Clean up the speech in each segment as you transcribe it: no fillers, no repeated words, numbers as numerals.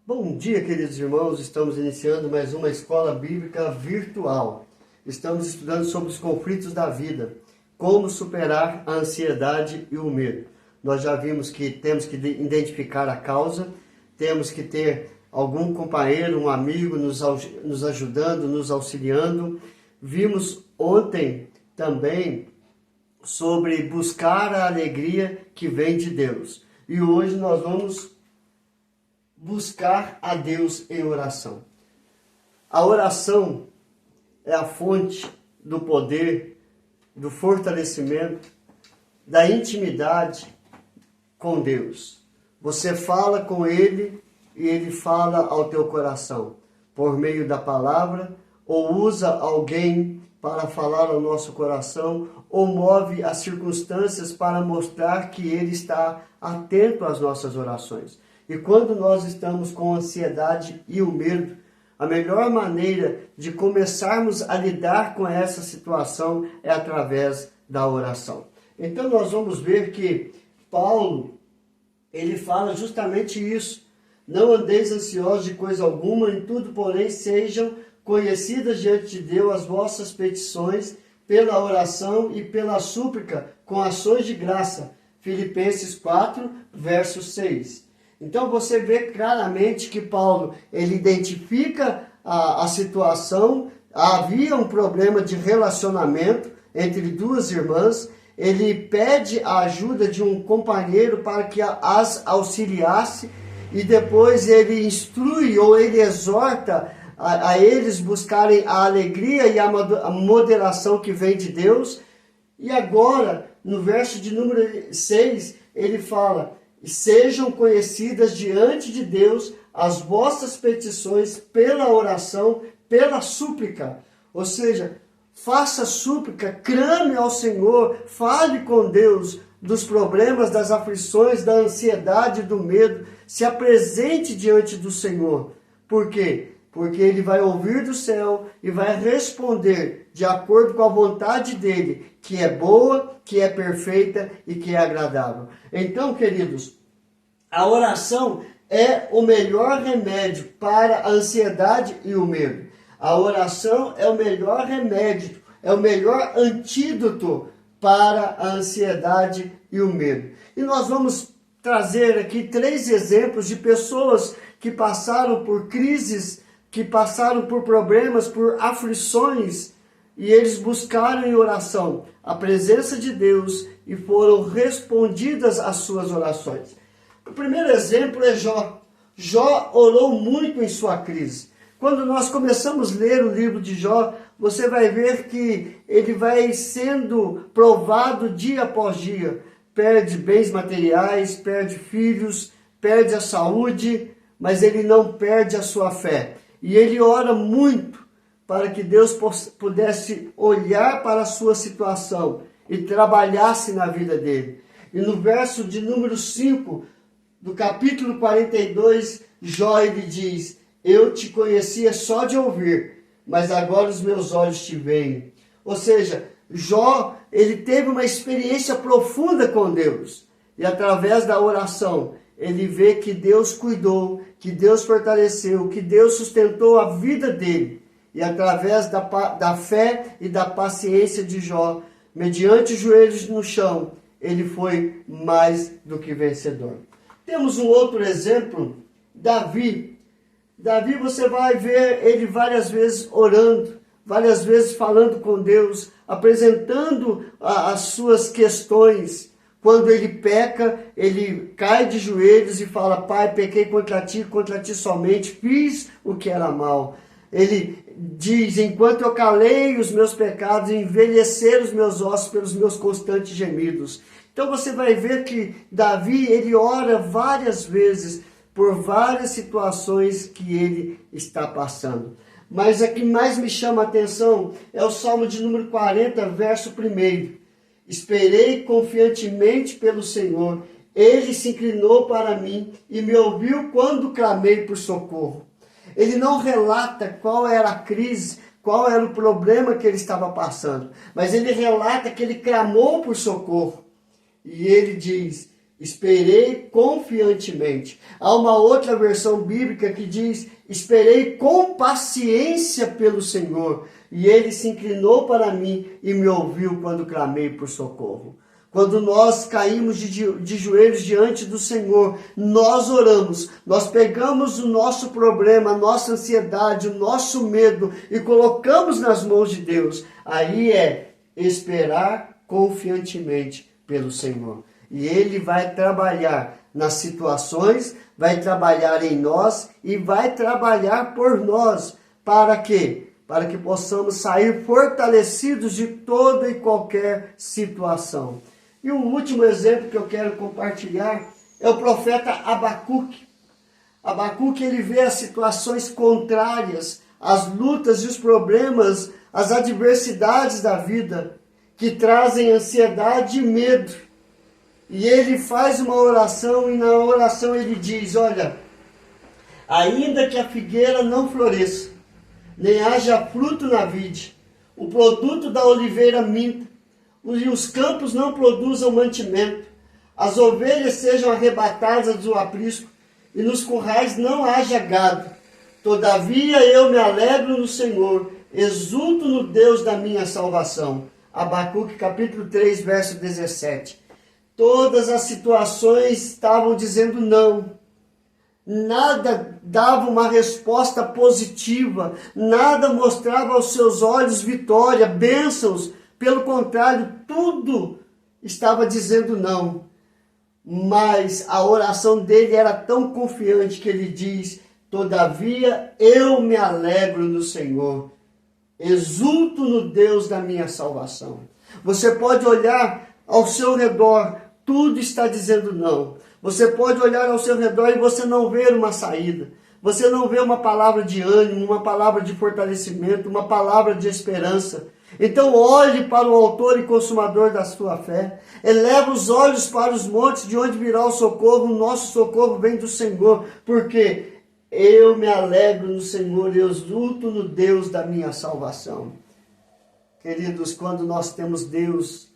Bom dia, queridos irmãos. Estamos iniciando mais uma escola bíblica virtual. Estamos estudando sobre os conflitos da vida, como superar a ansiedade e o medo. Nós já vimos que temos que identificar a causa, temos que ter algum companheiro, um amigo nos ajudando, nos auxiliando. Vimos ontem também sobre buscar a alegria que vem de Deus. E hoje nós vamos buscar a Deus em oração. A oração é a fonte do poder, do fortalecimento, da intimidade com Deus. Você fala com Ele e Ele fala ao teu coração, por meio da palavra, ou usa alguém para falar ao nosso coração, ou move as circunstâncias para mostrar que Ele está atento às nossas orações. E quando nós estamos com ansiedade e o medo, a melhor maneira de começarmos a lidar com essa situação é através da oração. Então nós vamos ver que Paulo, ele fala justamente isso. Não andeis ansiosos de coisa alguma, em tudo, porém, sejam conhecidas diante de Deus as vossas petições pela oração e pela súplica com ações de graça. Filipenses 4, verso 6. Então você vê claramente que Paulo, ele identifica a situação, havia um problema de relacionamento entre duas irmãs, ele pede a ajuda de um companheiro para que as auxiliasse e depois ele instrui ou ele exorta a eles buscarem a alegria e a moderação que vem de Deus. E agora, no verso de número 6, ele fala: sejam conhecidas diante de Deus as vossas petições pela oração, pela súplica. Ou seja, faça súplica, clame ao Senhor, fale com Deus dos problemas, das aflições, da ansiedade, do medo. Se apresente diante do Senhor. Por quê? Porque Ele vai ouvir do céu e vai responder de acordo com a vontade dEle, que é boa, que é perfeita e que é agradável. Então, queridos, a oração é o melhor remédio para a ansiedade e o medo. A oração é o melhor remédio, é o melhor antídoto para a ansiedade e o medo. E nós vamos trazer aqui 3 exemplos de pessoas que passaram por crises, que passaram por problemas, por aflições, e eles buscaram em oração a presença de Deus e foram respondidas as suas orações. O primeiro exemplo é Jó. Jó orou muito em sua crise. Quando nós começamos a ler o livro de Jó, você vai ver que ele vai sendo provado dia após dia. Perde bens materiais, perde filhos, perde a saúde, mas ele não perde a sua fé. E ele ora muito para que Deus pudesse olhar para a sua situação e trabalhasse na vida dele. E no verso de número 5, do capítulo 42, Jó ele diz: eu te conhecia só de ouvir, mas agora os meus olhos te veem. Ou seja, Jó, ele teve uma experiência profunda com Deus. E através da oração, ele vê que Deus cuidou, que Deus fortaleceu, que Deus sustentou a vida dele. E através da fé e da paciência de Jó, mediante os joelhos no chão, ele foi mais do que vencedor. Temos um outro exemplo, Davi. Davi, você vai ver ele várias vezes orando, várias vezes falando com Deus, apresentando as suas questões. Quando ele peca, ele cai de joelhos e fala: Pai, pequei contra ti somente, fiz o que era mal. Ele diz: enquanto eu calei os meus pecados, envelheceram os meus ossos pelos meus constantes gemidos. Então você vai ver que Davi, ele ora várias vezes por várias situações que ele está passando. Mas a que mais me chama a atenção é o Salmo de número 40, verso 1. Esperei confiantemente pelo Senhor, Ele se inclinou para mim e me ouviu quando clamei por socorro. Ele não relata qual era a crise, qual era o problema que ele estava passando, mas ele relata que ele clamou por socorro. E ele diz: Esperei confiantemente. Há uma outra versão bíblica que diz: esperei com paciência pelo Senhor, e ele se inclinou para mim e me ouviu quando clamei por socorro. Quando nós caímos de joelhos diante do Senhor, nós oramos, nós pegamos o nosso problema, a nossa ansiedade, o nosso medo e colocamos nas mãos de Deus. Aí é esperar confiantemente pelo Senhor. E Ele vai trabalhar nas situações, vai trabalhar em nós e vai trabalhar por nós. Para quê? Para que possamos sair fortalecidos de toda e qualquer situação. E o último exemplo que eu quero compartilhar é o profeta Abacuque. Abacuque, ele vê as situações contrárias, as lutas e os problemas, as adversidades da vida, que trazem ansiedade e medo. E ele faz uma oração, e na oração ele diz: olha, ainda que a figueira não floresça, nem haja fruto na vide, o produto da oliveira minta, e os campos não produzam mantimento, as ovelhas sejam arrebatadas do aprisco, e nos currais não haja gado. Todavia eu me alegro no Senhor, exulto no Deus da minha salvação. Abacuque capítulo 3, verso 17. Todas as situações estavam dizendo não. Nada dava uma resposta positiva, nada mostrava aos seus olhos vitória, bênçãos. Pelo contrário, tudo estava dizendo não. Mas a oração dele era tão confiante que ele diz: todavia eu me alegro no Senhor, exulto no Deus da minha salvação. Você pode olhar ao seu redor, tudo está dizendo não. Você pode olhar ao seu redor e você não ver uma saída. Você não vê uma palavra de ânimo, uma palavra de fortalecimento, uma palavra de esperança. Então olhe para o autor e consumador da sua fé. Eleva os olhos para os montes, de onde virá o socorro. O nosso socorro vem do Senhor. Porque eu me alegro no Senhor e exulto no Deus da minha salvação. Queridos, quando nós temos Deus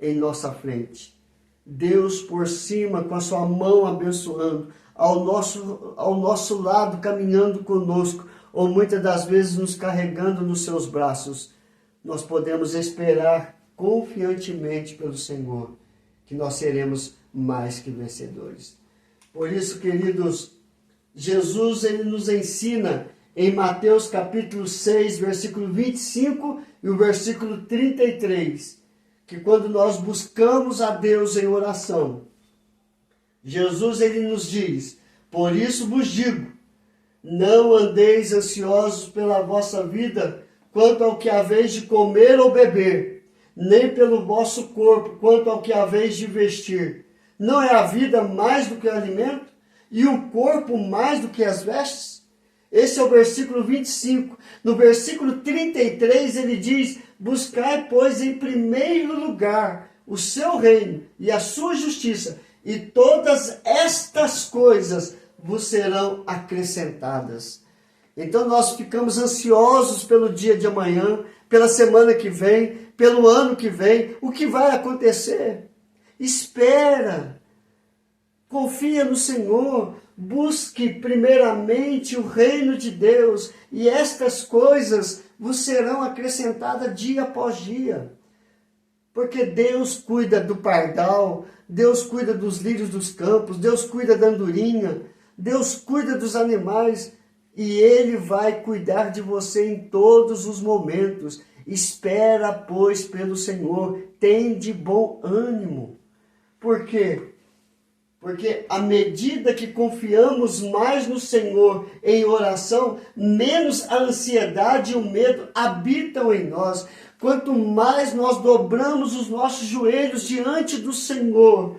em nossa frente, Deus por cima, com a sua mão abençoando, ao nosso lado, caminhando conosco, ou muitas das vezes nos carregando nos seus braços, nós podemos esperar confiantemente pelo Senhor, que nós seremos mais que vencedores. Por isso, queridos, Jesus, ele nos ensina em Mateus capítulo 6, versículo 25 e o versículo 33, que quando nós buscamos a Deus em oração, Jesus, ele nos diz: por isso vos digo, não andeis ansiosos pela vossa vida, quanto ao que haveis de comer ou beber, nem pelo vosso corpo, quanto ao que haveis de vestir. Não é a vida mais do que o alimento, e o corpo mais do que as vestes? Esse é o versículo 25. No versículo 33 ele diz: buscai, pois, em primeiro lugar o seu reino e a sua justiça, e todas estas coisas vos serão acrescentadas. Então nós ficamos ansiosos pelo dia de amanhã, pela semana que vem, pelo ano que vem. O que vai acontecer? Espera, confia no Senhor, busque primeiramente o reino de Deus, e estas coisas vos serão acrescentadas dia após dia. Porque Deus cuida do pardal, Deus cuida dos lírios dos campos, Deus cuida da andorinha, Deus cuida dos animais, e Ele vai cuidar de você em todos os momentos. Espera, pois, pelo Senhor, tem de bom ânimo. Por quê? Porque à medida que confiamos mais no Senhor em oração, menos a ansiedade e o medo habitam em nós. Quanto mais nós dobramos os nossos joelhos diante do Senhor,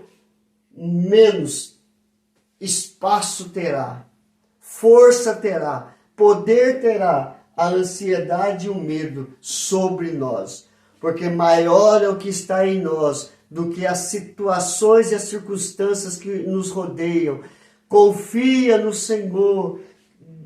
menos espaço terá, força terá, poder terá a ansiedade e o medo sobre nós. Porque maior é o que está em nós do que as situações e as circunstâncias que nos rodeiam. Confia no Senhor,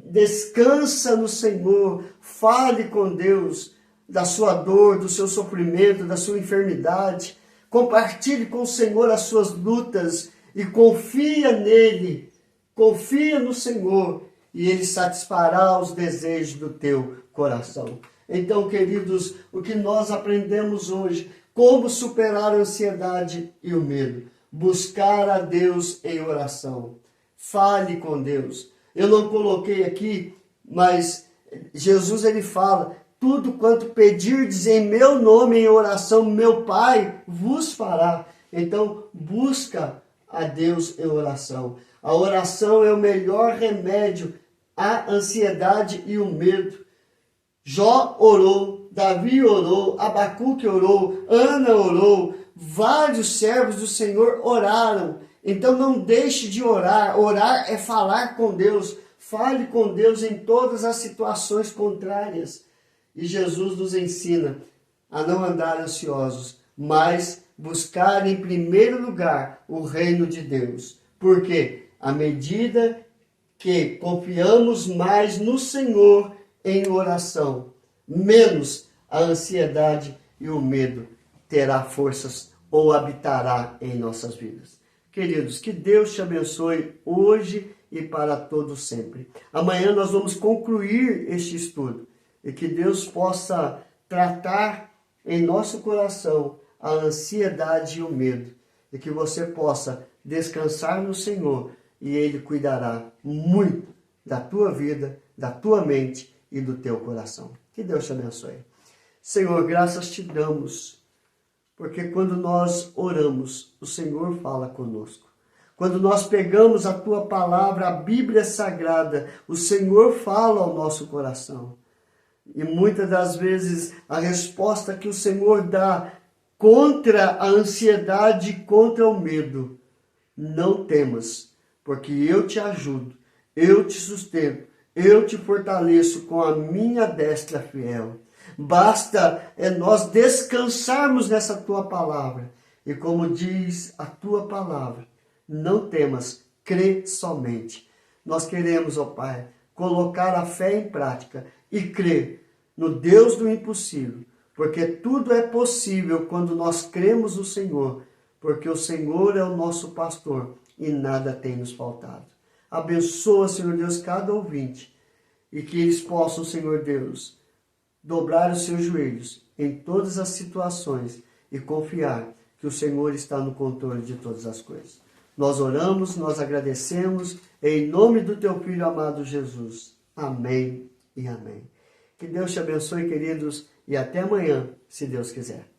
descansa no Senhor, fale com Deus da sua dor, do seu sofrimento, da sua enfermidade. Compartilhe com o Senhor as suas lutas e confia nele, confia no Senhor, e ele satisfará os desejos do teu coração. Então, queridos, o que nós aprendemos hoje, como superar a ansiedade e o medo? Buscar a Deus em oração. Fale com Deus. Eu não coloquei aqui, mas Jesus ele fala, tudo quanto pedirdes em meu nome em oração, meu Pai vos fará. Então, busca a Deus em oração. A oração é o melhor remédio à ansiedade e o medo. Jó orou, Davi orou, Abacuque orou, Ana orou, vários servos do Senhor oraram. Então não deixe de orar. Orar é falar com Deus. Fale com Deus em todas as situações contrárias. E Jesus nos ensina a não andar ansiosos, mas buscar em primeiro lugar o reino de Deus. Porque à medida que confiamos mais no Senhor em oração, menos a ansiedade e o medo terá forças ou habitará em nossas vidas. Queridos, que Deus te abençoe hoje e para todo sempre. Amanhã nós vamos concluir este estudo e que Deus possa tratar em nosso coração a ansiedade e o medo e que você possa descansar no Senhor e Ele cuidará muito da tua vida, da tua mente e do teu coração. Que Deus te abençoe. Senhor, graças te damos, porque quando nós oramos, o Senhor fala conosco. Quando nós pegamos a tua palavra, a Bíblia Sagrada, o Senhor fala ao nosso coração. E muitas das vezes a resposta que o Senhor dá contra a ansiedade, contra o medo, não temas, porque eu te ajudo, eu te sustento, eu te fortaleço com a minha destra fiel. Basta nós descansarmos nessa tua palavra. E como diz a tua palavra, não temas, crê somente. Nós queremos, ó Pai, colocar a fé em prática e crer no Deus do impossível, porque tudo é possível quando nós cremos no Senhor, porque o Senhor é o nosso pastor e nada tem nos faltado. Abençoa, Senhor Deus, cada ouvinte e que eles possam, Senhor Deus, dobrar os seus joelhos em todas as situações e confiar que o Senhor está no controle de todas as coisas. Nós oramos, nós agradecemos, em nome do teu Filho amado Jesus. Amém e amém. Que Deus te abençoe, queridos, e até amanhã, se Deus quiser.